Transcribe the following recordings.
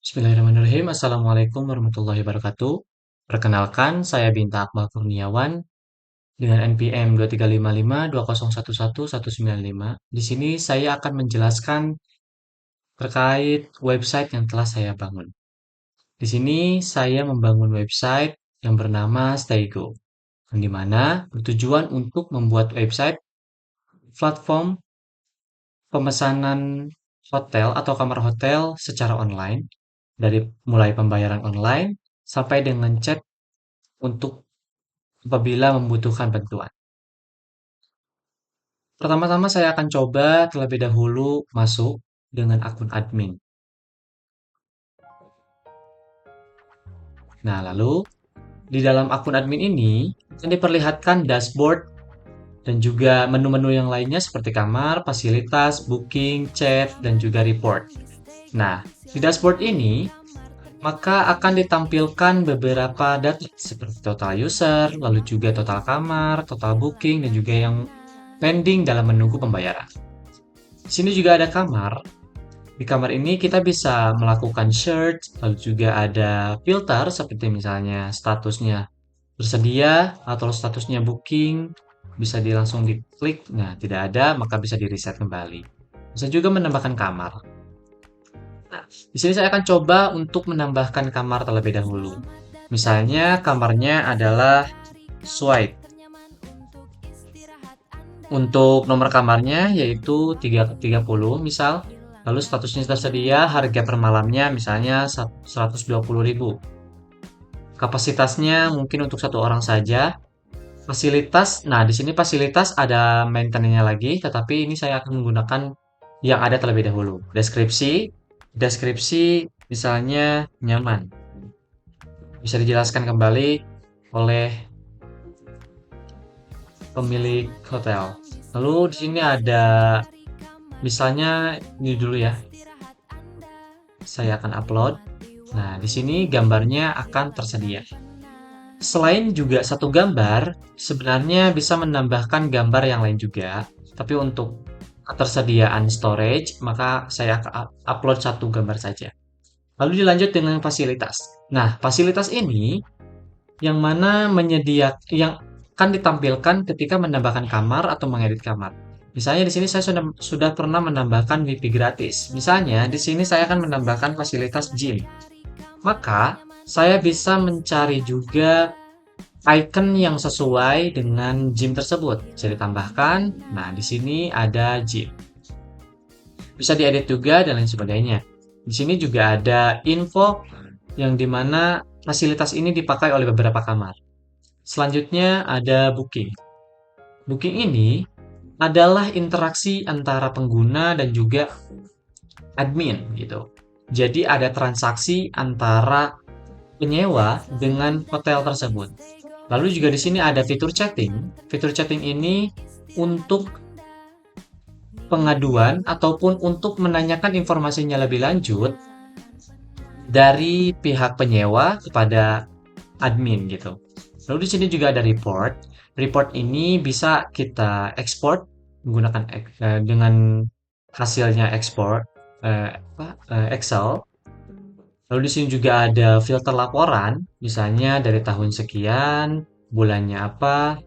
Bismillahirrahmanirrahim. Assalamualaikum warahmatullahi wabarakatuh. Perkenalkan, saya Binta Akmal Kurniawan dengan NPM 235520111195. Di sini saya akan menjelaskan terkait website yang telah saya bangun. Di sini saya membangun website yang bernama Staygo, yang di mana bertujuan untuk membuat website platform pemesanan hotel atau kamar hotel secara online, dari mulai pembayaran online sampai dengan chat untuk apabila membutuhkan bantuan. Pertama-tama saya akan coba terlebih dahulu masuk dengan akun admin. Nah, lalu di dalam akun admin ini akan diperlihatkan dashboard dan juga menu-menu yang lainnya seperti kamar, fasilitas, booking, chat, dan juga report. Nah, di dashboard ini maka akan ditampilkan beberapa data seperti total user, lalu juga total kamar, total booking, dan juga yang pending dalam menunggu pembayaran. Di sini juga ada kamar. Di kamar ini kita bisa melakukan search, lalu juga ada filter seperti misalnya statusnya bersedia atau statusnya booking, bisa langsung diklik. Nah, tidak ada, maka bisa di reset kembali. Bisa juga menambahkan kamar. Nah, di sini saya akan coba untuk menambahkan kamar terlebih dahulu. Misalnya kamarnya adalah suite. Untuk nomor kamarnya yaitu 330 misal. Lalu statusnya tersedia, harga per malamnya misalnya 120.000. Kapasitasnya mungkin untuk satu orang saja. Fasilitas, nah di sini fasilitas ada maintenance-nya lagi, tetapi ini saya akan menggunakan yang ada terlebih dahulu. Deskripsi misalnya nyaman. Bisa dijelaskan kembali oleh pemilik hotel. Lalu di sini ada misalnya ini dulu ya. Saya akan upload. Nah, di sini gambarnya akan tersedia. Selain juga satu gambar, sebenarnya bisa menambahkan gambar yang lain juga. Tapi untuk ketersediaan storage, maka saya akan upload satu gambar saja. Lalu dilanjut dengan fasilitas. Nah, fasilitas ini yang mana yang akan ditampilkan ketika menambahkan kamar atau mengedit kamar. Misalnya di sini saya sudah pernah menambahkan WiFi gratis. Misalnya di sini saya akan menambahkan fasilitas gym. Maka saya bisa mencari juga icon yang sesuai dengan gym tersebut. Bisa ditambahkan. Nah, di sini ada gym. Bisa diedit juga dan lain sebagainya. Di sini juga ada info yang dimana fasilitas ini dipakai oleh beberapa kamar. Selanjutnya ada booking. Booking ini adalah interaksi antara pengguna dan juga admin gitu. Jadi ada transaksi antara penyewa dengan hotel tersebut. Lalu juga di sini ada fitur chatting. Fitur chatting ini untuk pengaduan ataupun untuk menanyakan informasinya lebih lanjut dari pihak penyewa kepada admin gitu. Lalu di sini juga ada report. Report ini bisa kita ekspor menggunakan dengan hasilnya ekspor Excel. Lalu di sini juga ada filter laporan, misalnya dari tahun sekian, bulannya apa,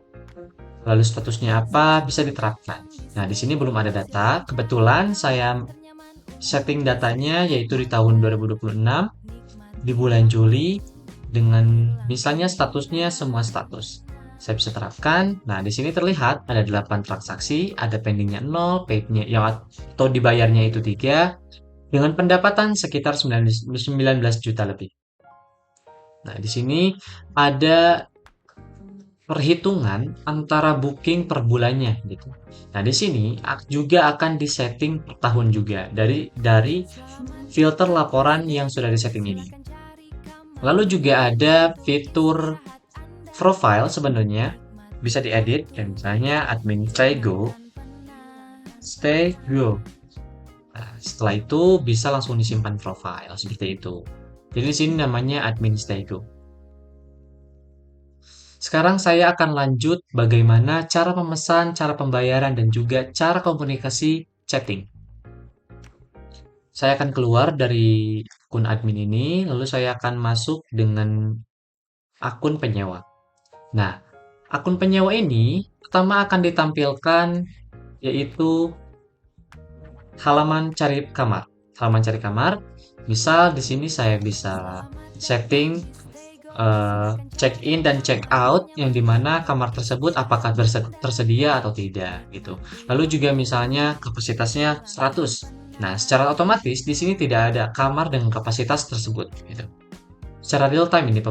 lalu statusnya apa, bisa diterapkan. Nah, di sini belum ada data. Kebetulan saya setting datanya yaitu di tahun 2026 di bulan Juli dengan misalnya statusnya semua status. Saya bisa terapkan. Nah, di sini terlihat ada 8 transaksi, ada pendingnya 0, paid-nya yang atau dibayarnya itu 3 dengan pendapatan sekitar 19 juta lebih. Nah, di sini ada perhitungan antara booking per bulannya gitu. Nah, di sini juga akan disetting per tahun juga dari filter laporan yang sudah disetting ini. Lalu juga ada fitur profile sebenarnya bisa diedit dan misalnya admin stay go. Nah, setelah itu bisa langsung disimpan profile seperti itu. Jadi di sini namanya admin stay go. Sekarang saya akan lanjut bagaimana cara memesan, cara pembayaran, dan juga cara komunikasi chatting. Saya akan keluar dari akun admin ini, lalu saya akan masuk dengan akun penyewa. Nah, akun penyewa ini pertama akan ditampilkan yaitu halaman cari kamar. Halaman cari kamar, misal di sini saya bisa setting check in dan check out yang dimana kamar tersebut apakah tersedia atau tidak gitu. Lalu juga misalnya kapasitasnya 100. Nah, secara otomatis di sini tidak ada kamar dengan kapasitas tersebut gitu. Secara real time ini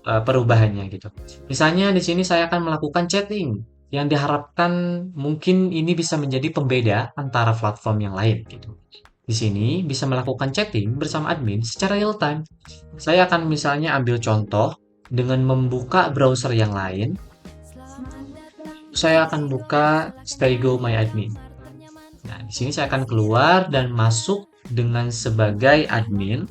perubahannya gitu. Misalnya di sini saya akan melakukan chatting yang diharapkan mungkin ini bisa menjadi pembeda antara platform yang lain gitu. Di sini bisa melakukan chatting bersama admin secara real time. Saya akan misalnya ambil contoh dengan membuka browser yang lain. Saya akan buka Staygo My Admin. Nah, di sini saya akan keluar dan masuk dengan sebagai admin.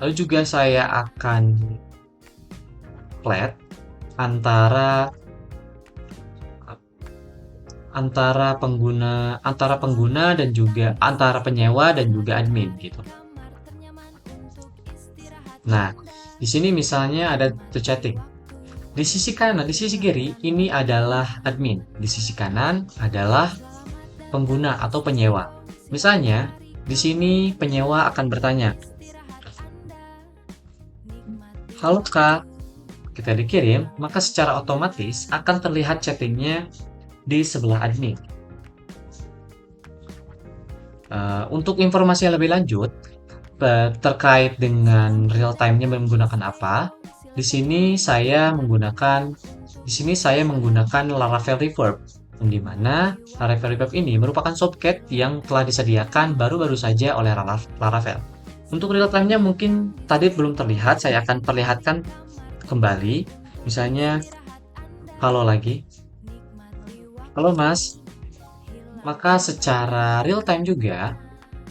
Lalu juga saya akan flat antara antara pengguna dan juga antara penyewa dan juga admin gitu. Nah, di sini misalnya ada to chatting. Di sisi kanan, di sisi kiri ini adalah admin. Di sisi kanan adalah pengguna atau penyewa. Misalnya, di sini penyewa akan bertanya, "Halo Kak," kita dikirim, maka secara otomatis akan terlihat chattingnya di sebelah admin. Untuk informasi yang lebih lanjut terkait dengan real time-nya menggunakan apa, di sini saya menggunakan Laravel Reverb, yang dimana Laravel Reverb ini merupakan software yang telah disediakan baru-baru saja oleh Laravel. Untuk real time-nya mungkin tadi belum terlihat, saya akan perlihatkan kembali. Misalnya, halo lagi, halo Mas, maka secara real time juga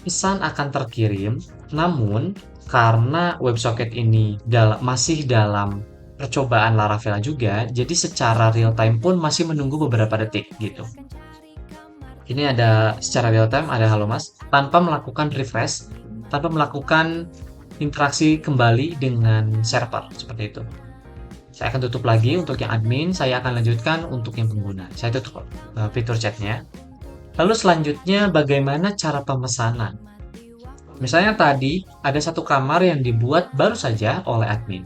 pesan akan terkirim, namun karena WebSocket ini masih dalam percobaan Laravel juga, jadi secara real time pun masih menunggu beberapa detik gitu. Ini ada secara real time, ada halo mas, tanpa melakukan refresh, tanpa melakukan interaksi kembali dengan server, seperti itu. Saya akan tutup lagi untuk yang admin, saya akan lanjutkan untuk yang pengguna. Saya tutup fitur chatnya. Lalu selanjutnya bagaimana cara pemesanan? Misalnya tadi ada satu kamar yang dibuat baru saja oleh admin.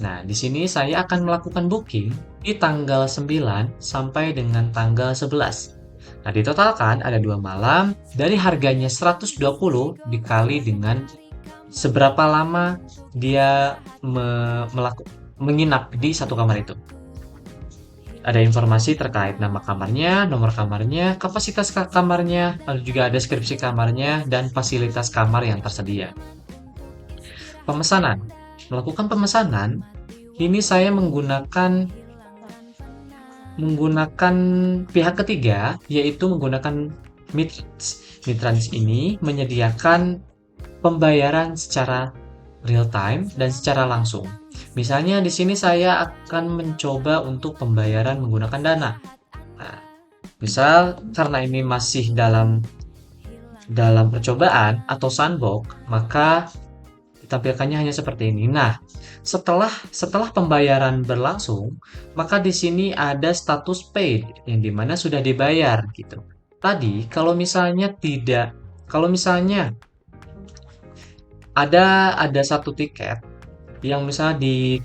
Nah, di sini saya akan melakukan booking di tanggal 9 sampai dengan tanggal 11. Nah, ditotalkan ada 2 malam dari harganya 120 dikali dengan seberapa lama dia menginap di satu kamar itu. Ada informasi terkait nama kamarnya, nomor kamarnya, kapasitas kamarnya, lalu juga ada deskripsi kamarnya, dan fasilitas kamar yang tersedia. Pemesanan. Melakukan pemesanan, ini saya menggunakan pihak ketiga, yaitu menggunakan Midtrans. Midtrans ini menyediakan pembayaran secara real time dan secara langsung. Misalnya di sini saya akan mencoba untuk pembayaran menggunakan Dana. Nah, misal karena ini masih dalam percobaan atau sandbox, maka ditampilkannya hanya seperti ini. Nah, setelah pembayaran berlangsung, maka di sini ada status paid yang dimana sudah dibayar gitu. Tadi kalau misalnya ada satu tiket yang misalnya di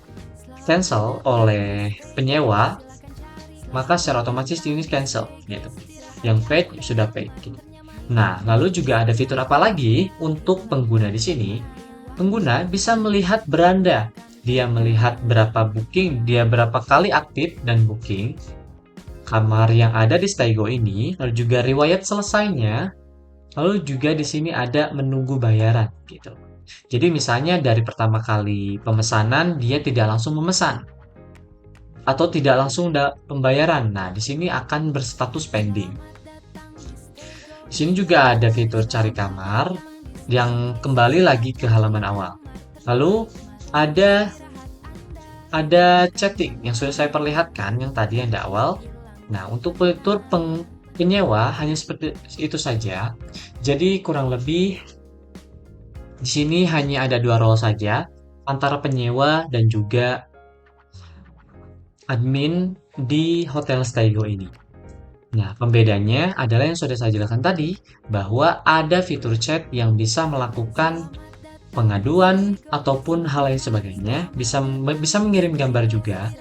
cancel oleh penyewa, maka secara otomatis ini cancel gitu. Yang paid sudah paid gitu. Nah, lalu juga ada fitur apa lagi untuk pengguna di sini? Pengguna bisa melihat beranda. Dia melihat berapa booking, dia berapa kali aktif dan booking kamar yang ada di Staygo ini, lalu juga riwayat selesainya, lalu juga di sini ada menunggu bayaran gitu. Jadi misalnya dari pertama kali pemesanan dia tidak langsung memesan atau tidak langsung pembayaran. Nah, di sini akan berstatus pending. Di sini juga ada fitur cari kamar yang kembali lagi ke halaman awal. Lalu ada chatting yang sudah saya perlihatkan yang tadi yang di awal. Nah, untuk fitur penyewa hanya seperti itu saja. Jadi kurang lebih di sini hanya ada dua role saja antara penyewa dan juga admin di Hotel Staygo ini. Nah, pembedanya adalah yang sudah saya jelaskan tadi, bahwa ada fitur chat yang bisa melakukan pengaduan ataupun hal lain sebagainya, bisa mengirim gambar juga.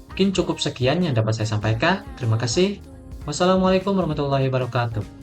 Mungkin cukup sekian yang dapat saya sampaikan. Terima kasih. Wassalamualaikum warahmatullahi wabarakatuh.